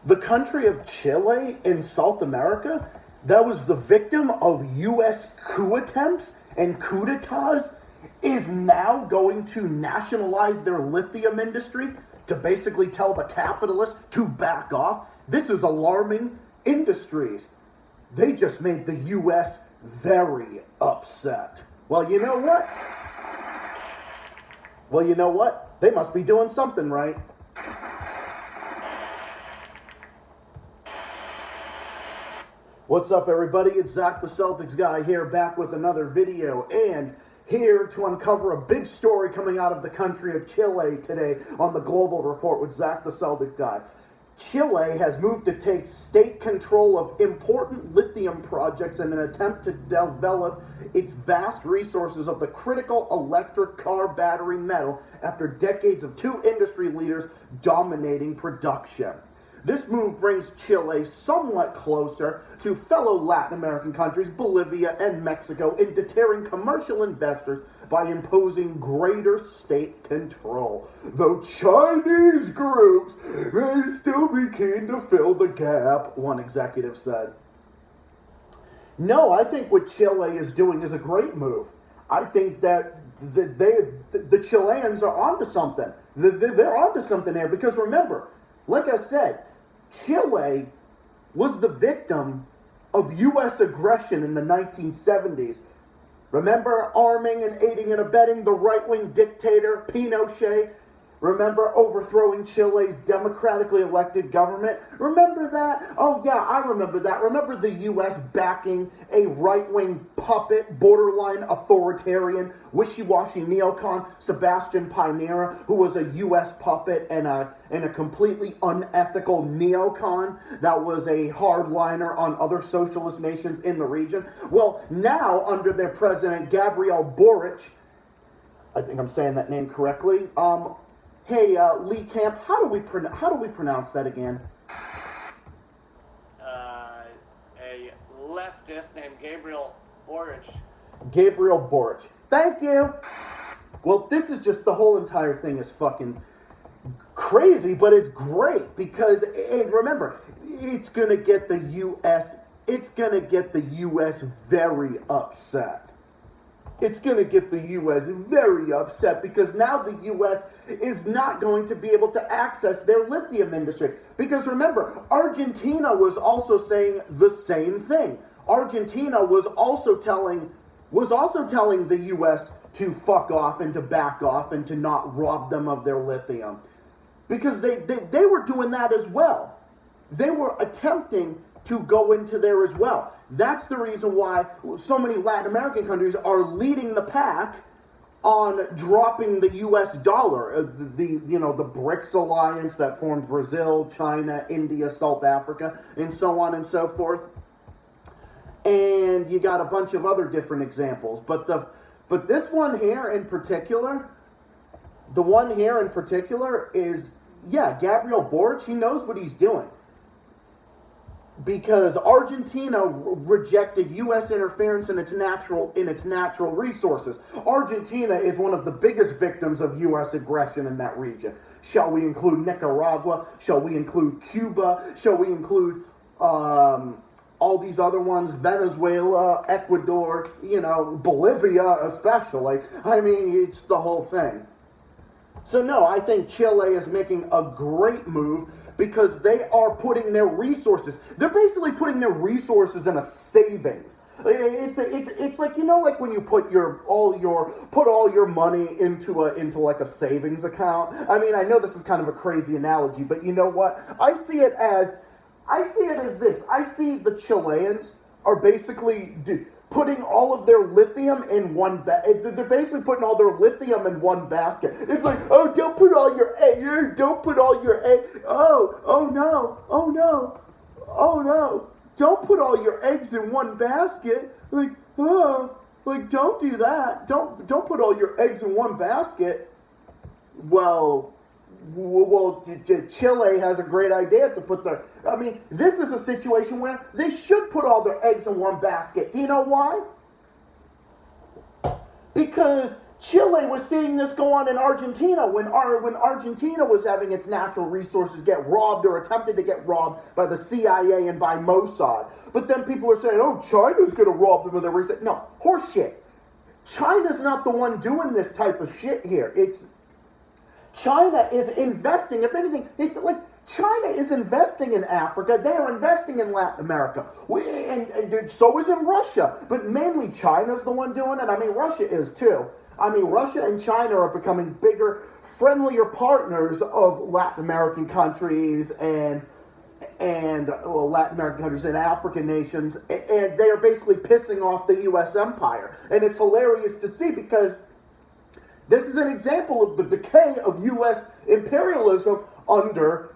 The country of Chile in South America that was the victim of US coup attempts and coup d'etats is now going to nationalize their lithium industry to basically tell the capitalists to back off. This is alarming industries. They just made the US very upset. Well, you know what? They must be doing something right. What's up, everybody? It's Zach The Celtics Guy here, back with another video, and here to uncover a big story coming out of the country of Chile today on the Global Report with Zach The Celtics Guy. Chile has moved to take state control of important lithium projects in an attempt to develop its vast resources of the critical electric car battery metal after decades of two industry leaders dominating production. This move brings Chile somewhat closer to fellow Latin American countries, Bolivia and Mexico, in deterring commercial investors by imposing greater state control. Though Chinese groups may still be keen to fill the gap, one executive said. No, I think what Chile is doing is a great move. I think that the Chileans are onto something. They're onto something there because remember, like I said, Chile was the victim of U.S. aggression in the 1970s. Remember arming and aiding and abetting the right-wing dictator Pinochet? Remember overthrowing Chile's democratically elected government? Remember that? Oh yeah, I remember that. Remember the U.S. backing a right-wing puppet, borderline authoritarian, wishy-washy neocon, Sebastian Pinera, who was a U.S. puppet and a completely unethical neocon that was a hardliner on other socialist nations in the region? Well, now under their president, Gabriel Boric, I think I'm saying that name correctly, hey, Lee Camp, how do we pronounce that again? A leftist named Gabriel Boric. Gabriel Boric. Thank you. Well, this is just, the whole entire thing is fucking crazy, but it's great because, and remember, it's going to get the U.S. very upset. It's going to get the U.S. very upset because now the U.S. is not going to be able to access their lithium industry. Because remember, Argentina was also saying the same thing. Argentina was also telling the U.S. to fuck off and to back off and to not rob them of their lithium. Because they were doing that as well. They were attempting to go into there as well. That's the reason why so many Latin American countries are leading the pack on dropping the U.S. dollar. The BRICS alliance that formed Brazil, China, India, South Africa, and so on and so forth. And you got a bunch of other different examples. But this one here in particular, the one here in particular is, yeah, Gabriel Boric, he knows what he's doing. Because Argentina rejected U.S. interference in its natural resources. Argentina is one of the biggest victims of U.S. aggression in that region. Shall we include Nicaragua? Shall we include Cuba? Shall we include all these other ones? Venezuela, Ecuador, Bolivia especially. I mean, it's the whole thing. So no, I think Chile is making a great move because they are putting their resources, they're basically putting their resources in a savings. It's like, like when you put all your money into like a savings account. I mean, I know this is kind of a crazy analogy, but you know what? I see it as this. I see the Chileans are basically putting all of their lithium in one they're basically putting all their lithium in one basket. It's like, oh, don't put all your eggs, don't put all your eggs in one basket. Like, don't do that. Don't put all your eggs in one basket. Well, Chile has a great idea to put their... I mean, this is a situation where they should put all their eggs in one basket. Do you know why? Because Chile was seeing this go on in Argentina when Argentina was having its natural resources get robbed or attempted to get robbed by the CIA and by Mossad. But then people were saying, oh, China's going to rob them of their resources. No, horseshit. China's not the one doing this type of shit here. China is investing, if anything, China is investing in Africa. They are investing in Latin America. And so is in Russia. But mainly China's the one doing it. I mean, Russia is too. I mean, Russia and China are becoming bigger, friendlier partners of Latin American countries and Latin American countries and African nations. And they are basically pissing off the US empire. And it's hilarious to see because this is an example of the decay of US imperialism under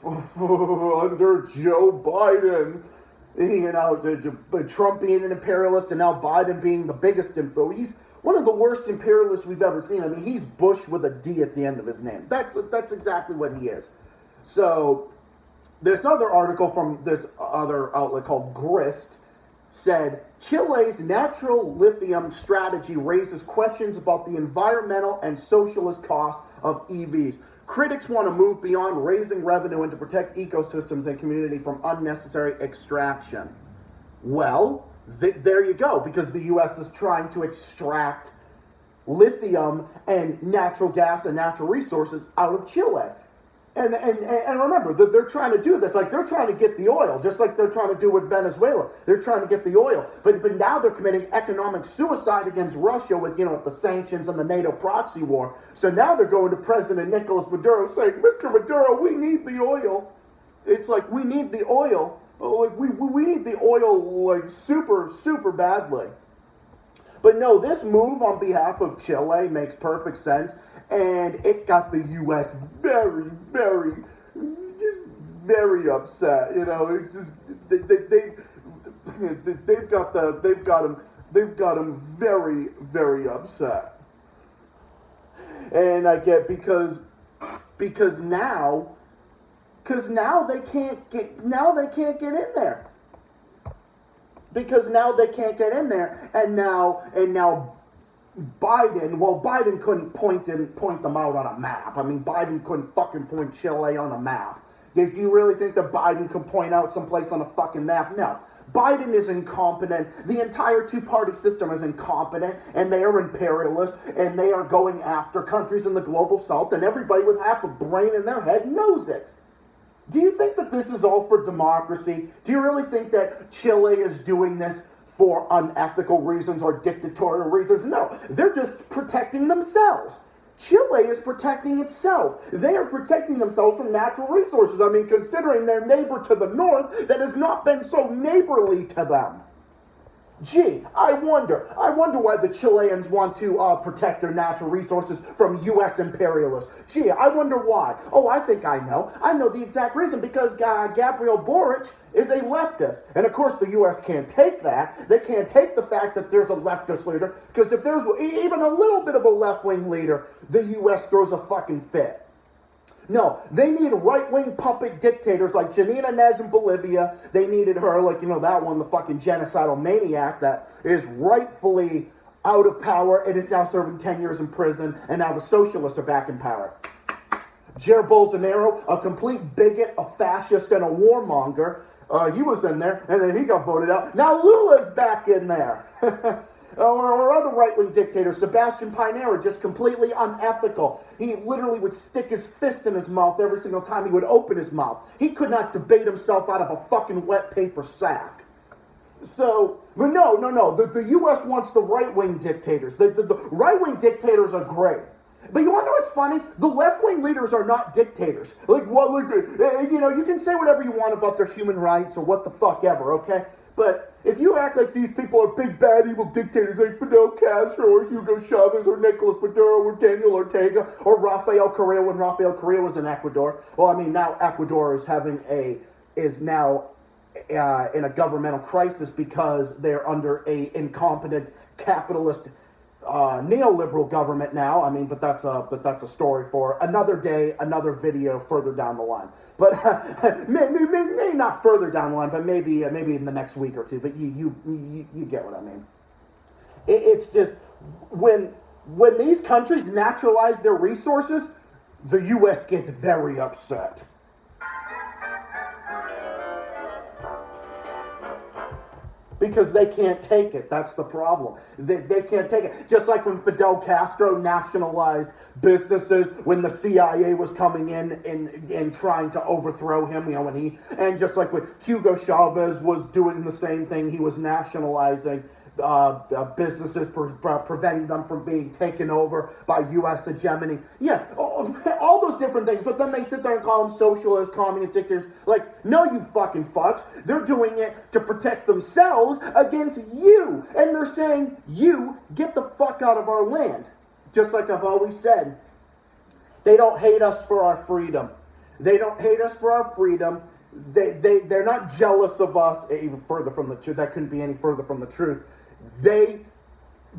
Joe Biden. You know, Trump being an imperialist and now Biden being the biggest imperialist. He's one of the worst imperialists we've ever seen. I mean, he's Bush with a D at the end of his name. That's exactly what he is. So this other article from this other outlet called Grist said, Chile's natural lithium strategy raises questions about the environmental and socialist costs of EVs. Critics want to move beyond raising revenue and to protect ecosystems and community from unnecessary extraction. Well, there you go, because the U.S. is trying to extract lithium and natural gas and natural resources out of Chile. And remember, they're trying to do this. Like, they're trying to get the oil, just like they're trying to do with Venezuela. They're trying to get the oil. But now they're committing economic suicide against Russia with, with the sanctions and the NATO proxy war. So now they're going to President Nicolas Maduro saying, Mr. Maduro, we need the oil. It's like, we need the oil. Like, we need the oil, like, super, super badly. But no, this move on behalf of Chile makes perfect sense. And it got the U.S. very, very, just very upset. You know, it's just they've got them very, very upset. And I get because now they can't get in there. Because now they can't get in there, and now Biden couldn't point them out on a map. I mean, Biden couldn't fucking point Chile on a map. Do you really think that Biden could point out someplace on a fucking map? No. Biden is incompetent. The entire two-party system is incompetent, and they are imperialist, and they are going after countries in the global south, and everybody with half a brain in their head knows it. Do you think that this is all for democracy? Do you really think that Chile is doing this for unethical reasons or dictatorial reasons? No, they're just protecting themselves. Chile is protecting itself. They are protecting themselves from natural resources. I mean, considering their neighbor to the north that has not been so neighborly to them. Gee, I wonder why the Chileans want to protect their natural resources from US imperialists. Gee, I wonder why. Oh, I think I know. I know the exact reason, because Gabriel Boric is a leftist. And of course the US can't take that. They can't take the fact that there's a leftist leader, because if there's even a little bit of a left-wing leader, the US throws a fucking fit. No, they need right-wing puppet dictators like Janina Nez in Bolivia. They needed her, like, that one, the fucking genocidal maniac that is rightfully out of power and is now serving 10 years in prison, and now the socialists are back in power. Jair Bolsonaro, a complete bigot, a fascist, and a warmonger. He was in there, and then he got voted out. Now Lula's back in there. Or other right-wing dictators, Sebastian Pinera, just completely unethical. He literally would stick his fist in his mouth every single time he would open his mouth. He could not debate himself out of a fucking wet paper sack. So, but no. The U.S. wants the right-wing dictators. The right-wing dictators are great. But you want to know what's funny? The left-wing leaders are not dictators. You can say whatever you want about their human rights or what the fuck ever, okay? But if you act like these people are big, bad, evil dictators like Fidel Castro or Hugo Chavez or Nicolas Maduro or Daniel Ortega or Rafael Correa when Rafael Correa was in Ecuador. Well, I mean, now Ecuador is now in a governmental crisis because they're under a incompetent capitalist neoliberal government now. I mean, but that's a story for another day, another video further down the line. But maybe not further down the line, but maybe in the next week or two. But you get what I mean. It's just when when these countries naturalize their resources, the US gets very upset. Because they can't take it. That's the problem. They can't take it. Just like when Fidel Castro nationalized businesses when the CIA was coming in and trying to overthrow him, and just like when Hugo Chavez was doing the same thing, he was nationalizing businesses, preventing them from being taken over by U.S. hegemony. Yeah, all those different things. But then they sit there and call them socialist, communist dictators. Like, no, you fucking fucks. They're doing it to protect themselves against you. And they're saying, you get the fuck out of our land. Just like I've always said, they don't hate us for our freedom. They don't hate us for our freedom. They're not jealous of us. Even further from the truth. That couldn't be any further from the truth. They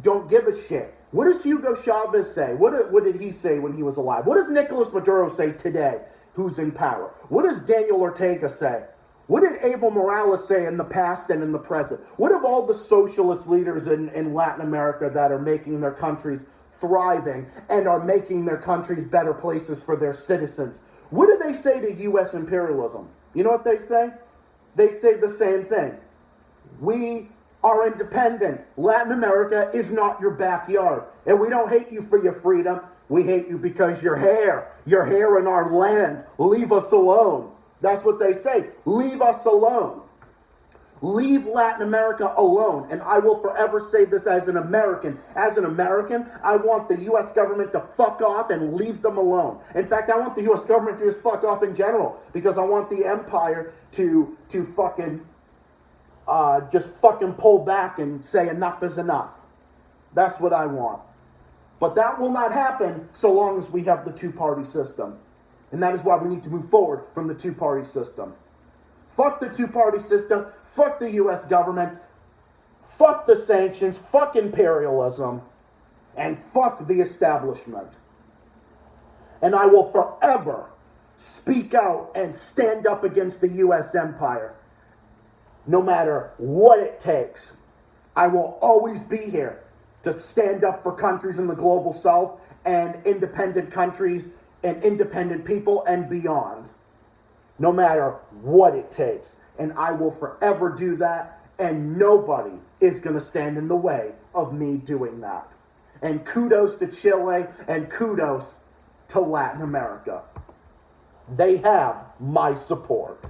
don't give a shit. What does Hugo Chavez say? What did he say when he was alive? What does Nicolas Maduro say today, who's in power? What does Daniel Ortega say? What did Evo Morales say in the past and in the present? What have all the socialist leaders in Latin America that are making their countries thriving and are making their countries better places for their citizens? What do they say to US imperialism? You know what they say? They say the same thing. We are independent. Latin America is not your backyard. And we don't hate you for your freedom. We hate you because you're here in our land. Leave us alone. That's what they say. Leave us alone. Leave Latin America alone. And I will forever say this as an American. As an American, I want the U.S. government to fuck off and leave them alone. In fact, I want the U.S. government to just fuck off in general. Because I want the empire to fucking just fucking pull back and say enough is enough. That's what I want. But that will not happen so long as we have the two-party system. And that is why we need to move forward from the two-party system. Fuck the two-party system. Fuck the U.S. government. Fuck the sanctions. Fuck imperialism. And fuck the establishment. And I will forever speak out and stand up against the U.S. empire. No matter what it takes. I will always be here to stand up for countries in the global south and independent countries and independent people and beyond. No matter what it takes. And I will forever do that, and nobody is going to stand in the way of me doing that. And kudos to Chile, and kudos to Latin America. They have my support.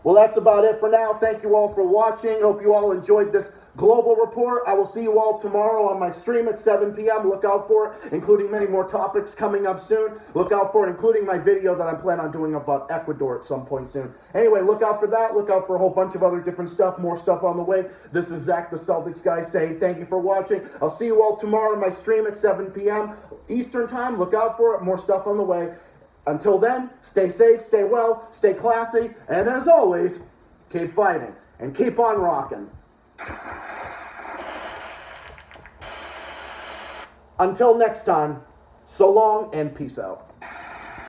Well, that's about it for now. Thank you all for watching. Hope you all enjoyed this global report. I will see you all tomorrow on my stream at 7 p.m. Look out for it, including many more topics coming up soon. Look out for it, including my video that I plan on doing about Ecuador at some point soon. Anyway, look out for that. Look out for a whole bunch of other different stuff. More stuff on the way. This is Zach the Celtics Guy saying thank you for watching. I'll see you all tomorrow on my stream at 7 p.m. Eastern Time. Look out for it. More stuff on the way. Until then, stay safe, stay well, stay classy, and as always, keep fighting and keep on rocking. Until next time, so long and peace out.